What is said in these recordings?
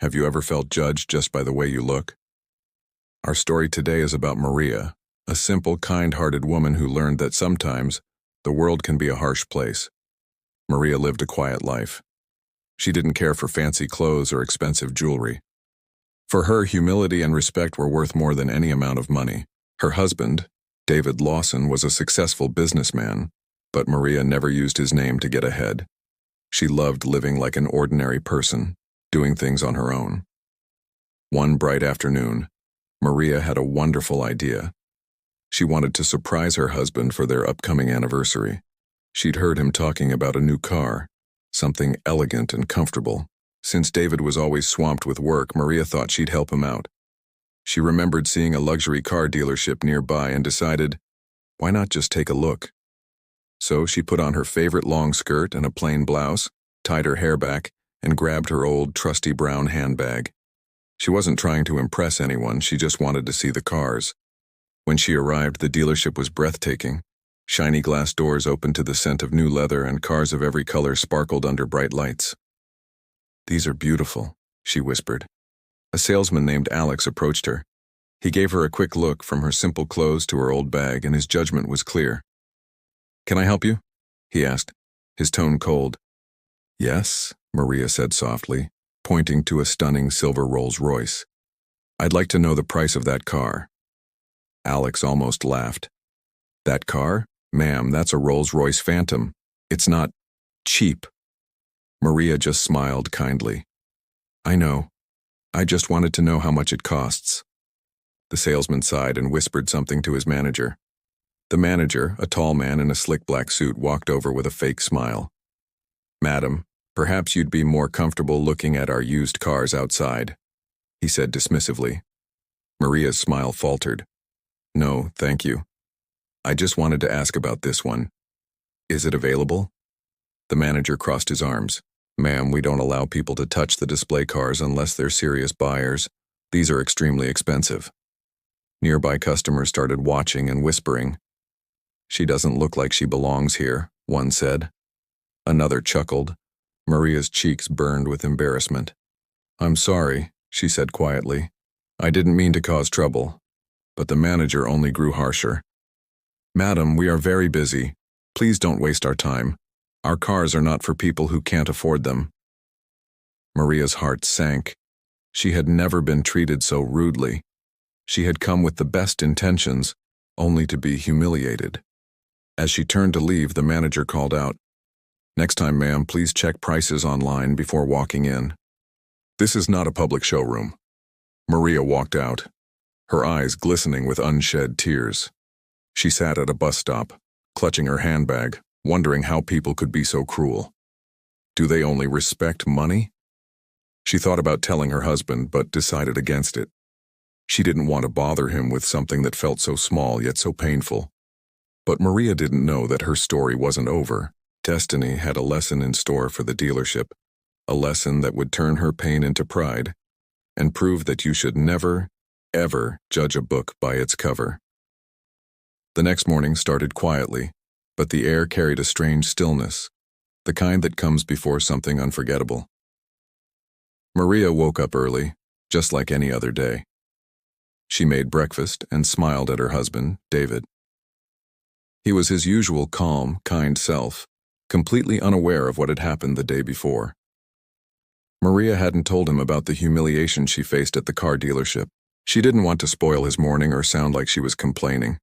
Have you ever felt judged just by the way you look? Our story today is about Maria, a simple, kind-hearted woman who learned that sometimes the world can be a harsh place. Maria lived a quiet life. She didn't care for fancy clothes or expensive jewelry. For her, humility and respect were worth more than any amount of money. Her husband, David Lawson, was a successful businessman, but Maria never used his name to get ahead. She loved living like an ordinary person, doing things on her own. One bright afternoon, Maria had a wonderful idea. She wanted to surprise her husband for their upcoming anniversary. She'd heard him talking about a new car, something elegant and comfortable. Since David was always swamped with work, Maria thought she'd help him out. She remembered seeing a luxury car dealership nearby and decided, why not just take a look? So she put on her favorite long skirt and a plain blouse, tied her hair back, and grabbed her old, trusty brown handbag. She wasn't trying to impress anyone, she just wanted to see the cars. When she arrived, the dealership was breathtaking. Shiny glass doors opened to the scent of new leather, and cars of every color sparkled under bright lights. "These are beautiful," she whispered. A salesman named Alex approached her. He gave her a quick look from her simple clothes to her old bag, and his judgment was clear. "Can I help you?" he asked, his tone cold. "Yes," Maria said softly, pointing to a stunning silver Rolls-Royce. "I'd like to know the price of that car." Alex almost laughed. "That car? Ma'am, that's a Rolls-Royce Phantom. It's not cheap." Maria just smiled kindly. "I know. I just wanted to know how much it costs." The salesman sighed and whispered something to his manager. The manager, a tall man in a slick black suit, walked over with a fake smile. "Madam, perhaps you'd be more comfortable looking at our used cars outside," he said dismissively. Maria's smile faltered. "No, thank you. I just wanted to ask about this one. Is it available?" The manager crossed his arms. "Ma'am, we don't allow people to touch the display cars unless they're serious buyers. These are extremely expensive." Nearby customers started watching and whispering. "She doesn't look like she belongs here," one said. Another chuckled. Maria's cheeks burned with embarrassment. "I'm sorry," she said quietly. "I didn't mean to cause trouble." But the manager only grew harsher. "Madam, we are very busy. Please don't waste our time. Our cars are not for people who can't afford them." Maria's heart sank. She had never been treated so rudely. She had come with the best intentions, only to be humiliated. As she turned to leave, the manager called out, "Next time, ma'am, please check prices online before walking in. This is not a public showroom." Maria walked out, her eyes glistening with unshed tears. She sat at a bus stop, clutching her handbag, wondering how people could be so cruel. Do they only respect money? She thought about telling her husband, but decided against it. She didn't want to bother him with something that felt so small yet so painful. But Maria didn't know that her story wasn't over. Destiny had a lesson in store for the dealership, a lesson that would turn her pain into pride and prove that you should never, ever judge a book by its cover. The next morning started quietly, but the air carried a strange stillness, the kind that comes before something unforgettable. Maria woke up early, just like any other day. She made breakfast and smiled at her husband, David. He was his usual calm, kind self, completely unaware of what had happened the day before. Maria hadn't told him about the humiliation she faced at the car dealership. She didn't want to spoil his morning or sound like she was complaining.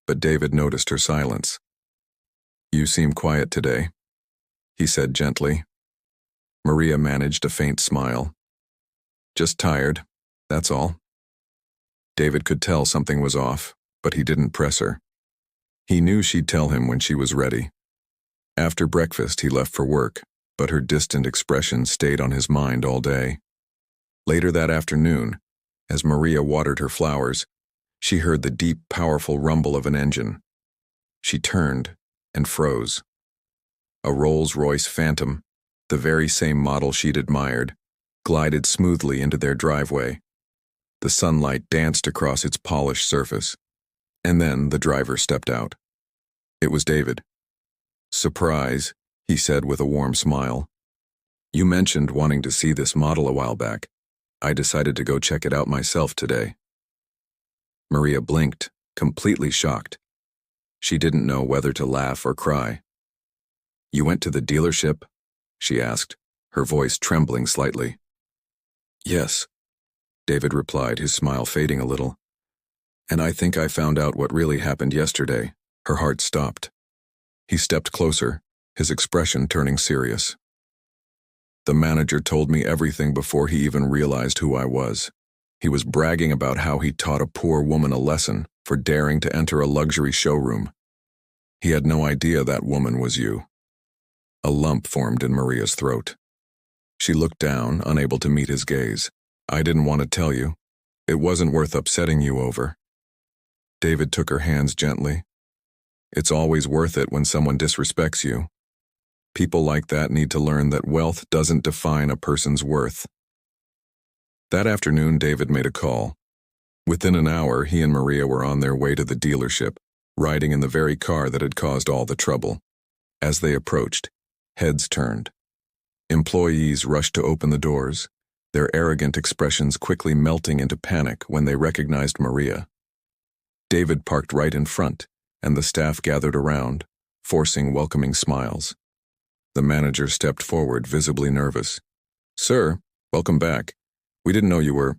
But David noticed her silence. "You seem quiet today," he said gently. Maria managed a faint smile. "Just tired, that's all." David could tell something was off, but he didn't press her. He knew she'd tell him when she was ready. After breakfast, he left for work, but her distant expression stayed on his mind all day. Later that afternoon, as Maria watered her flowers, she heard the deep, powerful rumble of an engine. She turned and froze. A Rolls-Royce Phantom, the very same model she'd admired, glided smoothly into their driveway. The sunlight danced across its polished surface, and then the driver stepped out. It was David. "Surprise," he said with a warm smile. "You mentioned wanting to see this model a while back. I decided to go check it out myself today. Maria blinked, completely shocked. She didn't know whether to laugh or cry. You went to the dealership? She asked, her voice trembling slightly. Yes, David replied, his smile fading a little. And I think I found out what really happened yesterday. Her heart stopped. He stepped closer, his expression turning serious. The manager told me everything before he even realized who I was. He was bragging about how he taught a poor woman a lesson for daring to enter a luxury showroom. He had no idea that woman was you. A lump formed in Maria's throat. She looked down, unable to meet his gaze. I didn't want to tell you. It wasn't worth upsetting you over. David took her hands gently. It's always worth it when someone disrespects you. People like that need to learn that wealth doesn't define a person's worth. That afternoon, David made a call. Within an hour, he and Maria were on their way to the dealership, riding in the very car that had caused all the trouble. As they approached, heads turned. Employees rushed to open the doors, their arrogant expressions quickly melting into panic when they recognized Maria. David parked right in front, and the staff gathered around, forcing welcoming smiles. The manager stepped forward, visibly nervous. Sir, welcome back. We didn't know you were...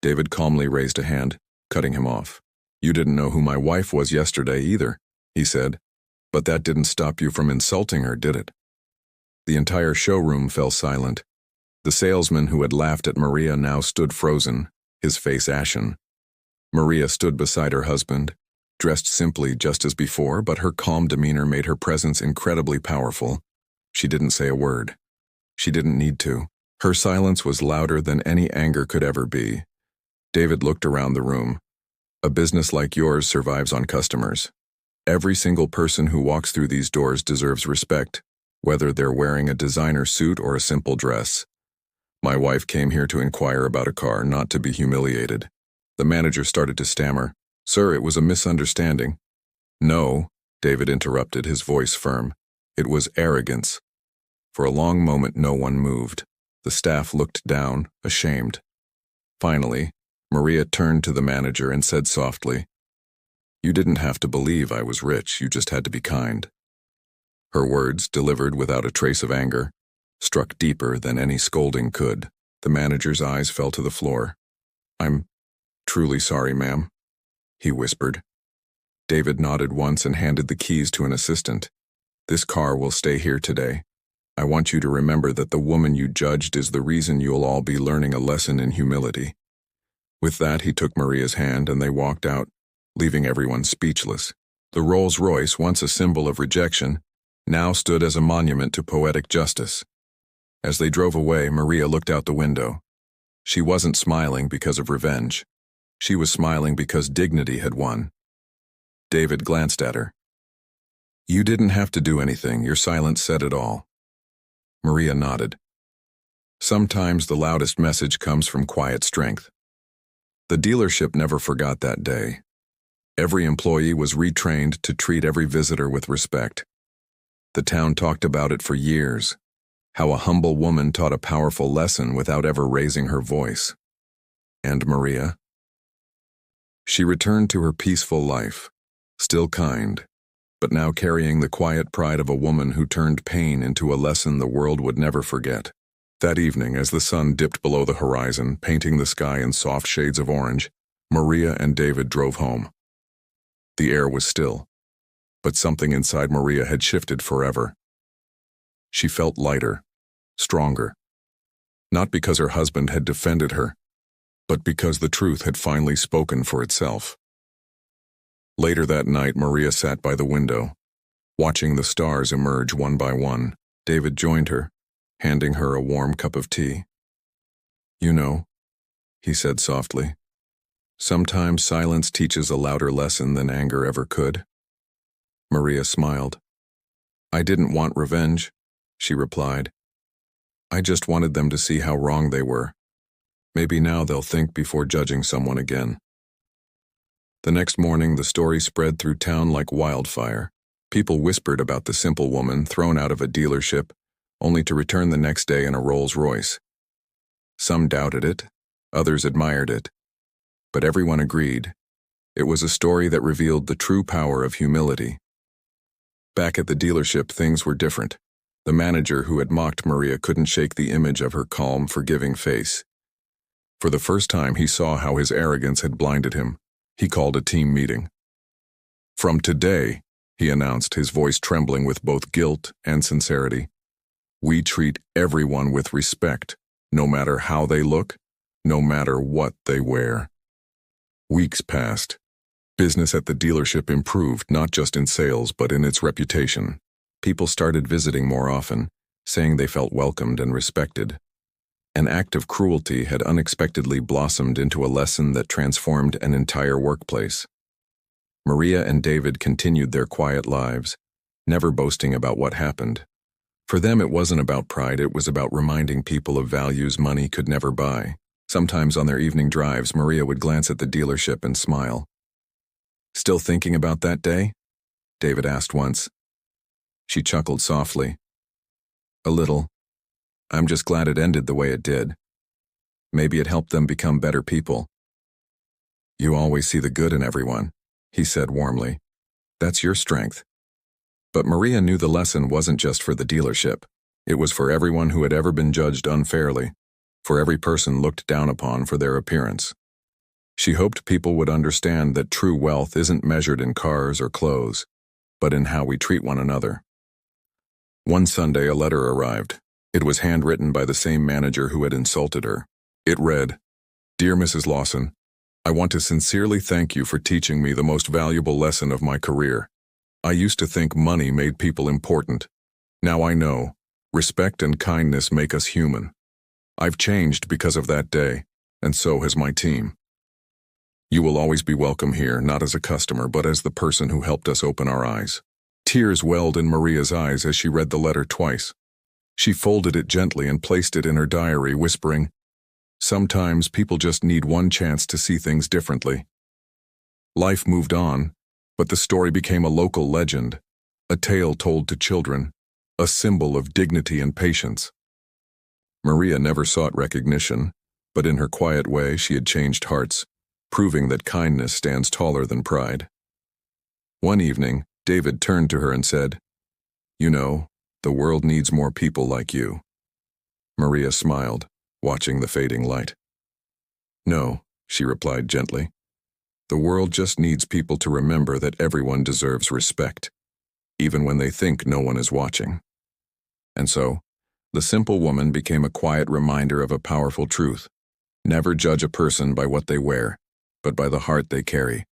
David calmly raised a hand, cutting him off. You didn't know who my wife was yesterday either, he said. But that didn't stop you from insulting her, did it? The entire showroom fell silent. The salesman who had laughed at Maria now stood frozen, his face ashen. Maria stood beside her husband, dressed simply just as before, but her calm demeanor made her presence incredibly powerful. She didn't say a word. She didn't need to. Her silence was louder than any anger could ever be. David looked around the room. A business like yours survives on customers. Every single person who walks through these doors deserves respect, whether they're wearing a designer suit or a simple dress. My wife came here to inquire about a car, not to be humiliated. The manager started to stammer. Sir, it was a misunderstanding. No, David interrupted, his voice firm. It was arrogance. For a long moment, no one moved. The staff looked down, ashamed. Finally, Maria turned to the manager and said softly, You didn't have to believe I was rich, you just had to be kind. Her words, delivered without a trace of anger, struck deeper than any scolding could. The manager's eyes fell to the floor. I'm truly sorry, ma'am, he whispered. David nodded once and handed the keys to an assistant. This car will stay here today. I want you to remember that the woman you judged is the reason you'll all be learning a lesson in humility. With that, he took Maria's hand and they walked out, leaving everyone speechless. The Rolls-Royce, once a symbol of rejection, now stood as a monument to poetic justice. As they drove away, Maria looked out the window. She wasn't smiling because of revenge. She was smiling because dignity had won. David glanced at her. You didn't have to do anything, your silence said it all. Maria nodded. Sometimes the loudest message comes from quiet strength. The dealership never forgot that day. Every employee was retrained to treat every visitor with respect. The town talked about it for years, how a humble woman taught a powerful lesson without ever raising her voice. And Maria? She returned to her peaceful life, still kind, but now carrying the quiet pride of a woman who turned pain into a lesson the world would never forget. That evening, as the sun dipped below the horizon, painting the sky in soft shades of orange, Maria and David drove home. The air was still, but something inside Maria had shifted forever. She felt lighter, stronger, not because her husband had defended her, but because the truth had finally spoken for itself. Later that night, Maria sat by the window, watching the stars emerge one by one. David joined her, handing her a warm cup of tea. You know, he said softly, sometimes silence teaches a louder lesson than anger ever could. Maria smiled. I didn't want revenge, she replied. I just wanted them to see how wrong they were. Maybe now they'll think before judging someone again. The next morning, the story spread through town like wildfire. People whispered about the simple woman thrown out of a dealership, only to return the next day in a Rolls-Royce. Some doubted it, Others admired it. But everyone agreed. It was a story that revealed the true power of humility. Back at the dealership, things were different. The manager who had mocked Maria couldn't shake the image of her calm, forgiving face. For the first time, he saw how his arrogance had blinded him. He called a team meeting. "From today," he announced, his voice trembling with both guilt and sincerity, "we treat everyone with respect, no matter how they look, no matter what they wear." Weeks passed. Business at the dealership improved, not just in sales, but in its reputation. People started visiting more often, saying they felt welcomed and respected. An act of cruelty had unexpectedly blossomed into a lesson that transformed an entire workplace. Maria and David continued their quiet lives, never boasting about what happened. For them, it wasn't about pride, it was about reminding people of values money could never buy. Sometimes on their evening drives, Maria would glance at the dealership and smile. "Still thinking about that day?" David asked once. She chuckled softly. "A little. I'm just glad it ended the way it did. Maybe it helped them become better people." "You always see the good in everyone," he said warmly. "That's your strength." But Maria knew the lesson wasn't just for the dealership. It was for everyone who had ever been judged unfairly, for every person looked down upon for their appearance. She hoped people would understand that true wealth isn't measured in cars or clothes, but in how we treat one another. One Sunday, a letter arrived. It was handwritten by the same manager who had insulted her. It read, "Dear Mrs. Lawson, I want to sincerely thank you for teaching me the most valuable lesson of my career. I used to think money made people important. Now I know, respect and kindness make us human. I've changed because of that day, and so has my team. You will always be welcome here, not as a customer, but as the person who helped us open our eyes." Tears welled in Maria's eyes as she read the letter twice. She folded it gently and placed it in her diary, whispering, "Sometimes people just need one chance to see things differently." Life moved on, but the story became a local legend, a tale told to children, a symbol of dignity and patience. Maria never sought recognition, but in her quiet way she had changed hearts, proving that kindness stands taller than pride. One evening, David turned to her and said, "You know, the world needs more people like you." Maria smiled, watching the fading light. "No," she replied gently. "The world just needs people to remember that everyone deserves respect, even when they think no one is watching." And so, the simple woman became a quiet reminder of a powerful truth. Never judge a person by what they wear, but by the heart they carry.